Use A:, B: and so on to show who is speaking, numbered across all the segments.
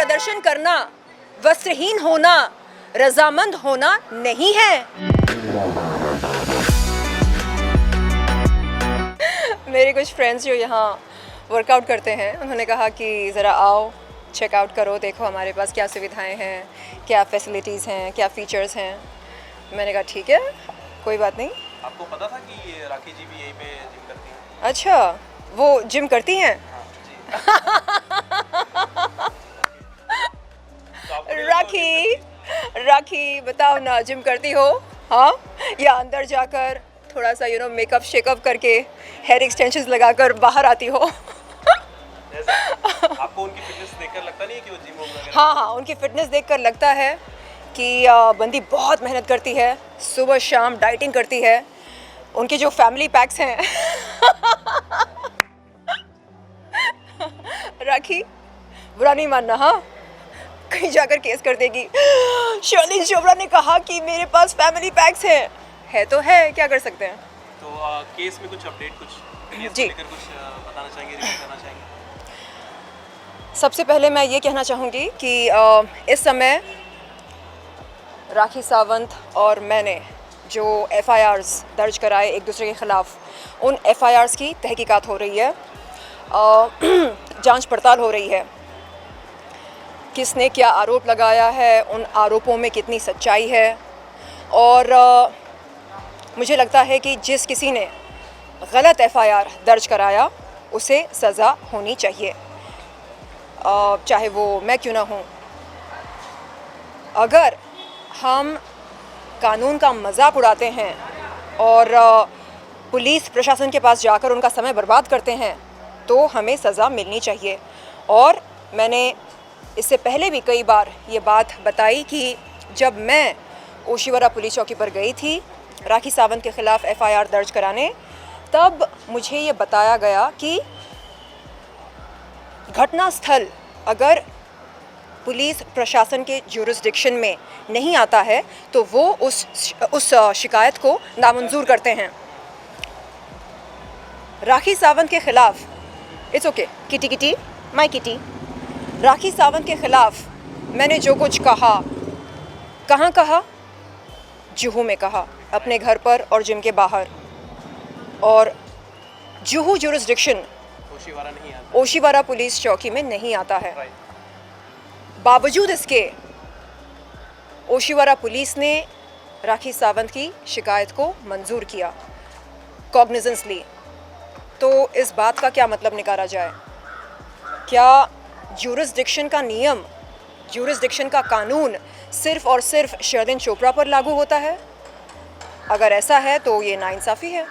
A: प्रदर्शन करना वस्त्रहीन होना रजामंद होना नहीं है। मेरे कुछ फ्रेंड्स जो यहाँ वर्कआउट करते हैं उन्होंने कहा कि ज़रा आओ चेकआउट करो, देखो हमारे पास क्या सुविधाएं हैं, क्या फैसिलिटीज़ हैं, क्या फ़ीचर्स हैं। मैंने कहा ठीक है, कोई बात नहीं।
B: आपको पता था कि ये राखी जी भी यहीं पे जिम करती हैं?
A: अच्छा, वो जिम करती हैं? राखी, राखी बताओ ना, जिम करती हो? हाँ, या अंदर जाकर थोड़ा सा मेकअप शेकअप करके हेयर एक्सटेंशंस लगाकर बाहर आती हो?
B: आपको उनकी फिटनेस देखकर लगता नहीं है कि वो जिम वगैरह?
A: हाँ, उनकी फिटनेस देखकर लगता है कि बंदी बहुत मेहनत करती है, सुबह शाम डाइटिंग करती है। उनके जो फैमिली पैक्स हैं राखी, बुरा नहीं मानना, हाँ, कहीं जाकर केस कर देगी। शर्लिन चोपड़ा ने कहा कि मेरे पास फैमिली पैक्स हैं। है तो है, क्या कर सकते हैं।
B: तो केस में कुछ अपडेट, कुछ केस को
A: जी।
B: लेकर कुछ बताना चाहेंगे, रिवील करना चाहेंगे?
A: सबसे पहले मैं ये कहना चाहूँगी कि इस समय राखी सावंत और मैंने जो FIRs दर्ज कराए एक दूसरे के ख़िलाफ़, उन FIRs की तहकीकात हो रही है, जांच पड़ताल हो रही है। किसने क्या आरोप लगाया है, उन आरोपों में कितनी सच्चाई है, और मुझे लगता है कि जिस किसी ने गलत FIR दर्ज कराया उसे सज़ा होनी चाहिए, चाहे वो मैं क्यों ना हूँ। अगर हम कानून का मजाक उड़ाते हैं और पुलिस प्रशासन के पास जाकर उनका समय बर्बाद करते हैं तो हमें सज़ा मिलनी चाहिए। और मैंने इससे पहले भी कई बार ये बात बताई कि जब मैं ओशिवरा पुलिस चौकी पर गई थी राखी सावंत के ख़िलाफ़ FIR दर्ज कराने, तब मुझे ये बताया गया कि घटना स्थल अगर पुलिस प्रशासन के ज्यूरिसडिक्शन में नहीं आता है तो वो उस शिकायत को नामंजूर करते हैं। राखी सावंत के ख़िलाफ़, it's okay kitty kitty my kitty, Rakhi Sawant के ख़िलाफ़ मैंने जो कुछ कहा, कहाँ कहा? जुहू में कहा, अपने घर पर और जिम के बाहर। और जुहू ज्यूरिसडिक्शन
B: ओशिवारा नहीं आता।
A: ओशिवरा पुलिस चौकी में नहीं आता है। बावजूद इसके ओशिवरा पुलिस ने राखी सावंत की शिकायत को मंजूर किया, कॉग्निजेंस ली। तो इस बात का क्या मतलब निकाला जाए? क्या ज्यूरिसडिक्शन का नियम, ज्यूरिसडिक्शन का कानून सिर्फ़ और सिर्फ शर्लिन चोपड़ा पर लागू होता है? अगर ऐसा है तो ये नाइंसाफ़ी है,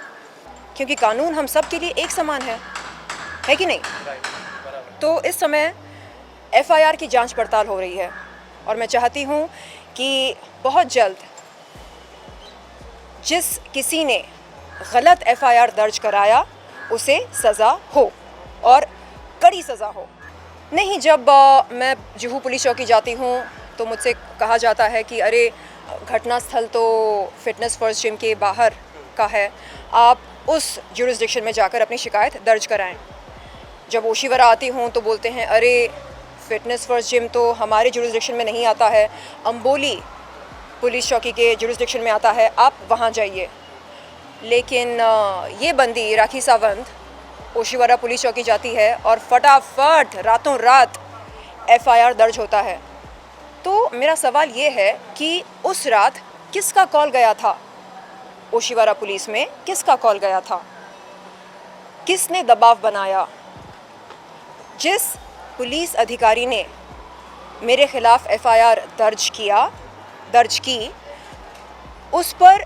A: क्योंकि कानून हम सब के लिए एक समान है कि नहीं? तो इस समय FIR की जांच पड़ताल हो रही है और मैं चाहती हूँ कि बहुत जल्द जिस किसी ने गलत FIR दर्ज कराया उसे सज़ा हो और कड़ी सज़ा हो। नहीं, जब मैं जुहू पुलिस चौकी जाती हूँ तो मुझसे कहा जाता है कि अरे घटना स्थल तो फिटनेस फर्स्ट जिम के बाहर का है, आप उस ज्यूरिसडिक्शन में जाकर अपनी शिकायत दर्ज कराएं। जब ओशिवरा आती हूँ तो बोलते हैं अरे फिटनेस फर्स्ट जिम तो हमारे ज्यूरिसडिक्शन में नहीं आता है, अंबोली पुलिस चौकी के ज्यूरिसडिक्शन में आता है, आप वहाँ जाइए। लेकिन ये बंदी राखी सावंत ओशिवरा पुलिस चौकी जाती है और फटाफट रातों रात FIR दर्ज होता है। तो मेरा सवाल ये है कि उस रात किसका कॉल गया था? ओशिवरा पुलिस में किसका कॉल गया था? किसने दबाव बनाया? जिस पुलिस अधिकारी ने मेरे ख़िलाफ़ FIR दर्ज की, उस पर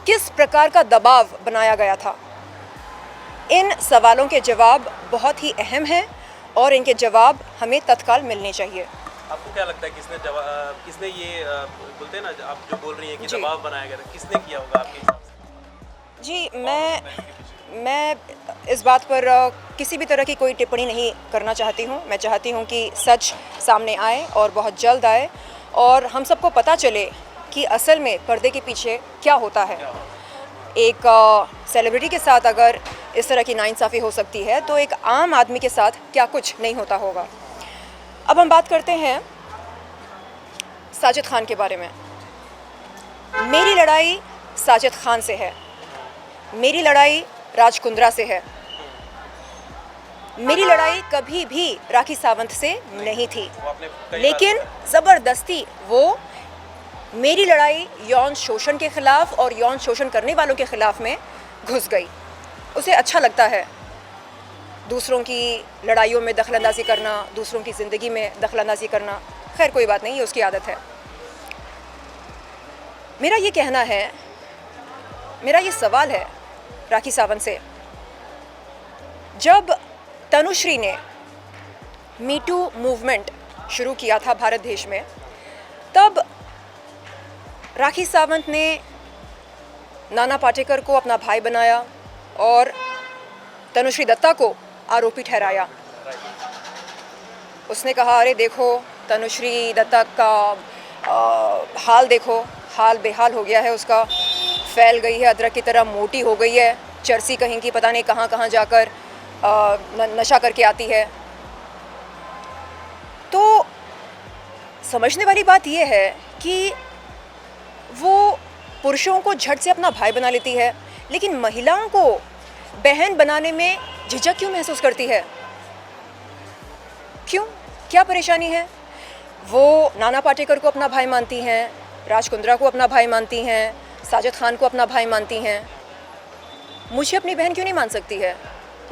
A: किस प्रकार का दबाव बनाया गया था? इन सवालों के जवाब बहुत ही अहम हैं और इनके जवाब हमें तत्काल मिलने चाहिए।
B: आपको क्या लगता है किसने ये बोलते हैं ना, आप जो बोल रही हैं कि दबाव बनाया गया था, किसने किया होगा आपके हिसाब से?
A: जी, मैं इस बात पर किसी भी तरह की कोई टिप्पणी नहीं करना चाहती हूँ। मैं चाहती हूँ कि सच सामने आए और बहुत जल्द आए और हम सबको पता चले कि असल में पर्दे के पीछे क्या होता है। एक सेलिब्रिटी के साथ अगर इस तरह की नाइंसाफ़ी हो सकती है तो एक आम आदमी के साथ क्या कुछ नहीं होता होगा। अब हम बात करते हैं साजिद खान के बारे में। मेरी लड़ाई साजिद खान से है, मेरी लड़ाई राज कुंद्रा से है, मेरी लड़ाई कभी भी राखी सावंत से नहीं थी, लेकिन ज़बरदस्ती वो मेरी लड़ाई यौन शोषण के ख़िलाफ़ और यौन शोषण करने वालों के ख़िलाफ़ में घुस गई। उसे अच्छा लगता है दूसरों की लड़ाइयों में दखलंदाजी करना, दूसरों की ज़िंदगी में दखलंदाजी करना। खैर कोई बात नहीं, ये उसकी आदत है। मेरा ये कहना है, मेरा ये सवाल है राखी सावंत से, जब तनुश्री ने मीटू मूवमेंट शुरू किया था भारत देश में, तब राखी सावंत ने नाना पाटेकर को अपना भाई बनाया और तनुश्री दत्ता को आरोपी ठहराया। उसने कहा, अरे देखो तनुश्री दत्ता का हाल देखो, हाल बेहाल हो गया है उसका, फैल गई है अदरक की तरह, मोटी हो गई है, चर्सी कहीं की पता नहीं कहाँ कहाँ जाकर नशा करके आती है। तो समझने वाली बात यह है कि वो पुरुषों को झट से अपना भाई बना लेती है, लेकिन महिलाओं को बहन बनाने में झिझक क्यों महसूस करती है? क्यों, क्या परेशानी है? वो नाना पाटेकर को अपना भाई मानती हैं, राज कुंद्रा को अपना भाई मानती हैं, साजिद खान को अपना भाई मानती हैं। मुझे अपनी बहन क्यों नहीं मान सकती है?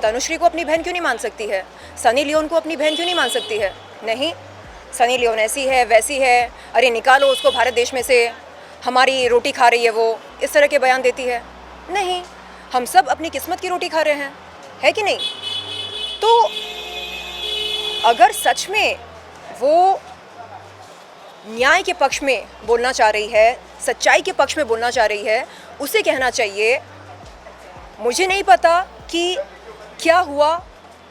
A: तनुश्री को अपनी बहन क्यों नहीं मान सकती है? सनी लियोन को अपनी बहन क्यों नहीं मान सकती है? नहीं, सनी लियोन ऐसी है वैसी है, अरे निकालो उसको भारत देश में से, हमारी रोटी खा रही है वो, इस तरह के बयान देती है। नहीं, हम सब अपनी किस्मत की रोटी खा रहे हैं, है कि नहीं? तो अगर सच में वो न्याय के पक्ष में बोलना चाह रही है, सच्चाई के पक्ष में बोलना चाह रही है, उसे कहना चाहिए, मुझे नहीं पता कि क्या हुआ,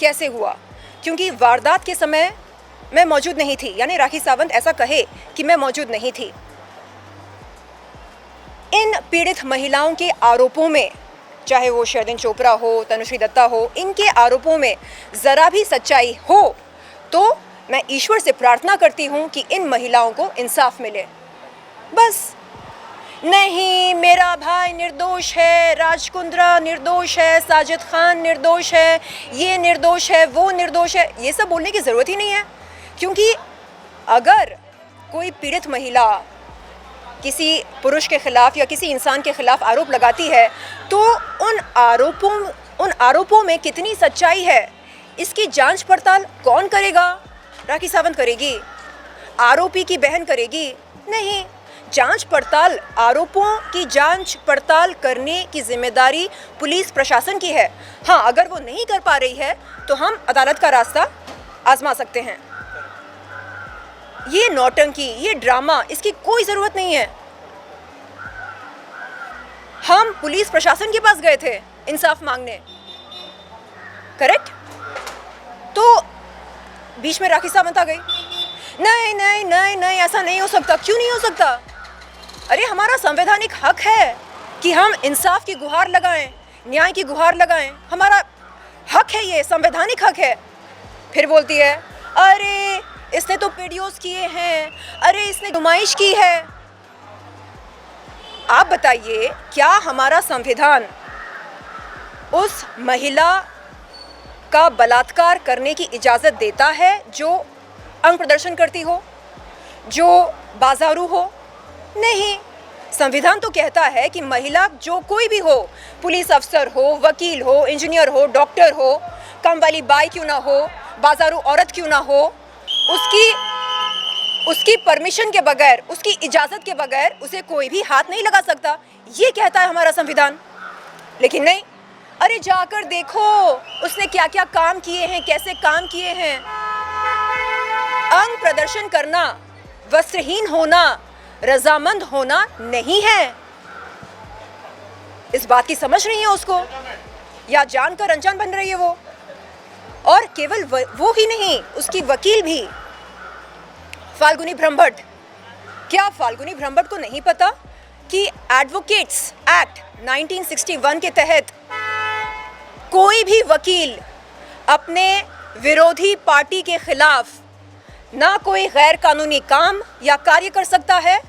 A: कैसे हुआ, क्योंकि वारदात के समय मैं मौजूद नहीं थी। यानी राखी सावंत ऐसा कहे कि मैं मौजूद नहीं थी। इन पीड़ित महिलाओं के आरोपों में, चाहे वो शर्लिन चोपड़ा हो, तनुश्री दत्ता हो, इनके आरोपों में ज़रा भी सच्चाई हो तो मैं ईश्वर से प्रार्थना करती हूँ कि इन महिलाओं को इंसाफ मिले। बस। नहीं, मेरा भाई निर्दोष है, राज कुंद्रा निर्दोष है, साजिद खान निर्दोष है, ये निर्दोष है, वो निर्दोष है, ये सब बोलने की ज़रूरत ही नहीं है। क्योंकि अगर कोई पीड़ित महिला किसी पुरुष के ख़िलाफ़ या किसी इंसान के ख़िलाफ़ आरोप लगाती है, तो उन आरोपों में कितनी सच्चाई है, इसकी जांच पड़ताल कौन करेगा? राखी सावंत करेगी? आरोपी की बहन करेगी? नहीं, जांच पड़ताल, आरोपों की जांच पड़ताल करने की जिम्मेदारी पुलिस प्रशासन की है। हाँ, अगर वो नहीं कर पा रही है तो हम अदालत का रास्ता आजमा सकते हैं। ये नौटंकी, ये ड्रामा, इसकी कोई ज़रूरत नहीं है। हम पुलिस प्रशासन के पास गए थे इंसाफ मांगने, करेक्ट? तो बीच में राखी सावंत आ गई, नहीं नहीं नहीं नहीं, ऐसा नहीं हो सकता। क्यों नहीं हो सकता? अरे हमारा संवैधानिक हक है कि हम इंसाफ की गुहार लगाएं, न्याय की गुहार लगाएं, हमारा हक है, ये संवैधानिक हक है। फिर बोलती है, अरे इसने तो वीडियोस किए हैं, अरे इसने नुमाइश की है। आप बताइए, क्या हमारा संविधान उस महिला का बलात्कार करने की इजाज़त देता है जो अंग प्रदर्शन करती हो, जो बाजारू हो? नहीं, संविधान तो कहता है कि महिला जो कोई भी हो, पुलिस अफसर हो, वकील हो, इंजीनियर हो, डॉक्टर हो, काम वाली बाई क्यों ना हो, बाजारू औरत क्यों ना हो, उसकी परमिशन के बगैर, उसकी इजाज़त के बगैर उसे कोई भी हाथ नहीं लगा सकता। ये कहता है हमारा संविधान। लेकिन नहीं, अरे जाकर देखो उसने क्या क्या काम किए हैं, कैसे काम किए हैं। अंग प्रदर्शन करना, वस्त्रहीन होना, रजामंद होना नहीं है। इस बात की समझ नहीं है उसको, या जानकर अनजान बन रही है वो। और केवल वो ही नहीं, उसकी वकील भी फाल्गुनी ब्रह्मभट्ट। क्या फाल्गुनी ब्रह्मभट्ट को नहीं पता कि एडवोकेट्स एक्ट 1961 के तहत कोई भी वकील अपने विरोधी पार्टी के खिलाफ ना कोई गैर कानूनी काम या कार्य कर सकता है,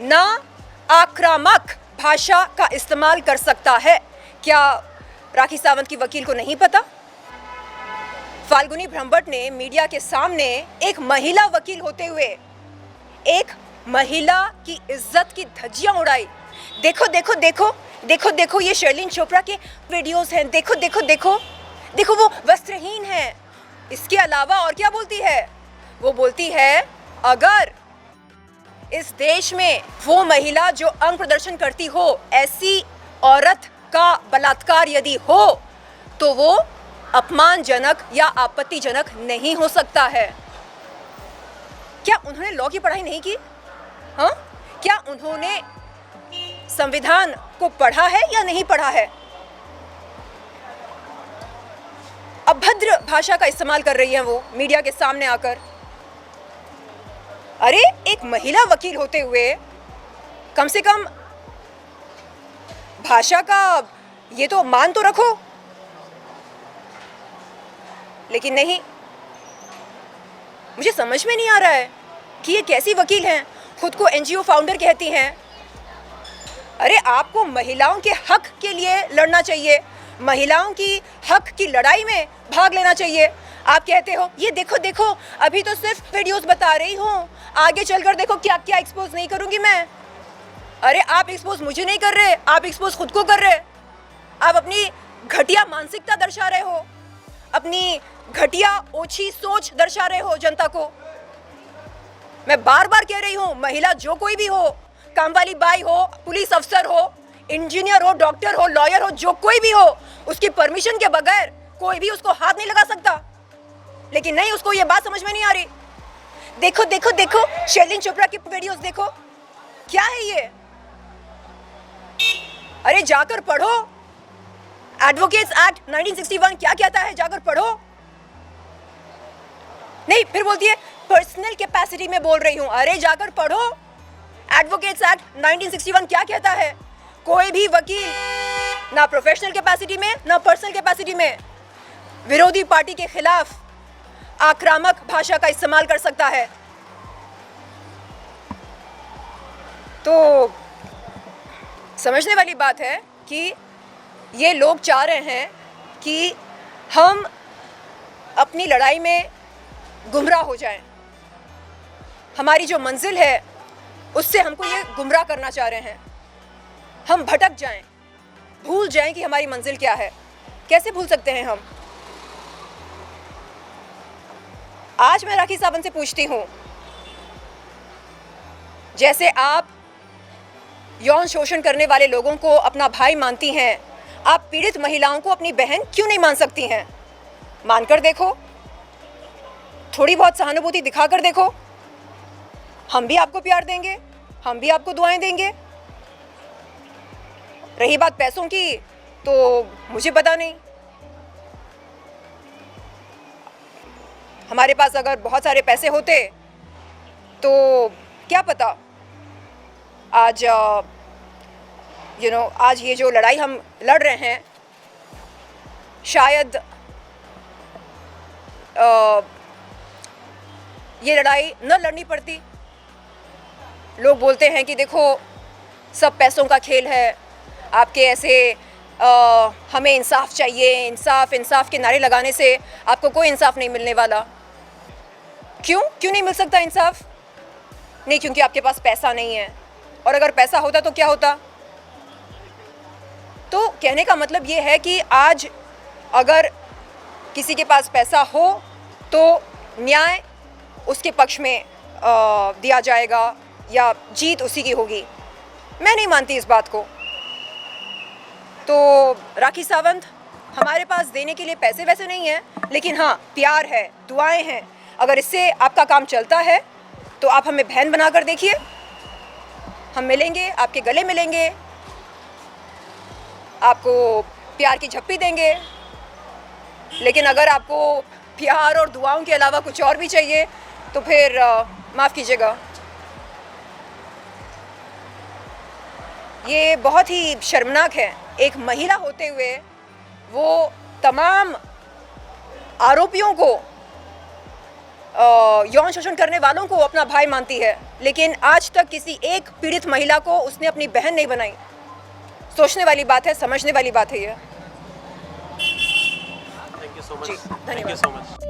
A: ना आक्रामक भाषा का इस्तेमाल कर सकता है। क्या राखी सावंत की वकील को नहीं पता? फाल्गुनी ब्रह्मभट्ट ने मीडिया के सामने एक महिला वकील होते हुए एक महिला की इज्जत की धज्जियां उड़ाई। देखो देखो देखो देखो देखो, ये शर्लिन चोपड़ा के वीडियोस हैं, देखो देखो देखो देखो, वो वस्त्रहीन है। इसके अलावा और क्या बोलती है? वो बोलती है अगर इस देश में वो महिला जो अंग प्रदर्शन करती हो, ऐसी औरत का बलात्कार यदि हो तो वो अपमानजनक या आपत्तिजनक नहीं हो सकता है। क्या उन्होंने लॉ की पढ़ाई नहीं की? हाँ, क्या उन्होंने संविधान को पढ़ा है या नहीं पढ़ा है? अभद्र भाषा का इस्तेमाल कर रही है वो मीडिया के सामने आकर। अरे एक महिला वकील होते हुए कम से कम भाषा का ये तो मान तो रखो। लेकिन नहीं, मुझे समझ में नहीं आ रहा है कि ये कैसी वकील हैं, खुद को एनजीओ फाउंडर कहती हैं। अरे आपको महिलाओं के हक के लिए लड़ना चाहिए, महिलाओं की हक की लड़ाई में भाग लेना चाहिए। आप कहते हो ये देखो देखो, अभी तो सिर्फ वीडियोस बता रही हूँ, आगे चलकर देखो क्या क्या एक्सपोज नहीं करूँगी मैं। अरे आप एक्सपोज मुझे नहीं कर रहे, आप एक्सपोज खुद को कर रहे। आप अपनी घटिया मानसिकता दर्शा रहे हो, अपनी घटिया ओछी सोच दर्शा रहे हो जनता को। मैं बार बार कह रही हूँ, महिला जो कोई भी हो, काम वाली बाई हो, पुलिस अफसर हो, इंजीनियर हो, डॉक्टर हो, लॉयर हो, जो कोई भी हो, उसकी परमिशन के बगैर कोई भी उसको हाथ नहीं लगा सकता। लेकिन नहीं, उसको ये बात समझ में नहीं आ रही। देखो देखो देखो, शर्लिन चोपड़ा की वीडियोस देखो, क्या है ये? अरे जाकर पढ़ो, एडवोकेट्स एक्ट 1961 क्या कहता है, जाकर पढ़ो। नहीं, फिर बोलती है पर्सनल कैपेसिटी में बोल रही हूं। अरे जाकर पढ़ो, एडवोकेट्स एक्ट 1961 क्या कहता है। कोई भी वकील ना प्रोफेशनल कैपेसिटी में ना पर्सनल कैपेसिटी में विरोधी पार्टी के खिलाफ आक्रामक भाषा का इस्तेमाल कर सकता है। तो समझने वाली बात है कि ये लोग चाह रहे हैं कि हम अपनी लड़ाई में गुमराह हो जाएं। हमारी जो मंजिल है उससे हमको ये गुमराह करना चाह रहे हैं। हम भटक जाएं, भूल जाएं कि हमारी मंजिल क्या है। कैसे भूल सकते हैं हम? आज मैं राखी सावंत से पूछती हूँ, जैसे आप यौन शोषण करने वाले लोगों को अपना भाई मानती हैं, आप पीड़ित महिलाओं को अपनी बहन क्यों नहीं मान सकती हैं? मानकर देखो, थोड़ी बहुत सहानुभूति दिखाकर देखो। हम भी आपको प्यार देंगे, हम भी आपको दुआएं देंगे। रही बात पैसों की, तो मुझे पता नहीं। हमारे पास अगर बहुत सारे पैसे होते तो क्या पता आज आज ये जो लड़ाई हम लड़ रहे हैं, शायद ये लड़ाई न लड़नी पड़ती। लोग बोलते हैं कि देखो सब पैसों का खेल है, आपके ऐसे हमें इंसाफ चाहिए, इंसाफ इंसाफ के नारे लगाने से आपको कोई इंसाफ नहीं मिलने वाला। क्यों नहीं मिल सकता इंसाफ? नहीं, क्योंकि आपके पास पैसा नहीं है। और अगर पैसा होता तो क्या होता? तो कहने का मतलब ये है कि आज अगर किसी के पास पैसा हो तो न्याय उसके पक्ष में दिया जाएगा या जीत उसी की होगी। मैं नहीं मानती इस बात को। तो राखी सावंत, हमारे पास देने के लिए पैसे वैसे नहीं है, लेकिन हाँ प्यार है, दुआएं हैं। अगर इससे आपका काम चलता है तो आप हमें बहन बनाकर देखिए। हम मिलेंगे, आपके गले मिलेंगे, आपको प्यार की झप्पी देंगे। लेकिन अगर आपको प्यार और दुआओं के अलावा कुछ और भी चाहिए तो फिर माफ़ कीजिएगा। ये बहुत ही शर्मनाक है, एक महिला होते हुए वो तमाम आरोपियों को यौन शोषण करने वालों को अपना भाई मानती है, लेकिन आज तक किसी एक पीड़ित महिला को उसने अपनी बहन नहीं बनाई। सोचने वाली बात है, समझने वाली बात है ये।
B: Thank you so much.
A: जी,
B: थैंक यू
A: धन्यवाद।
B: So much.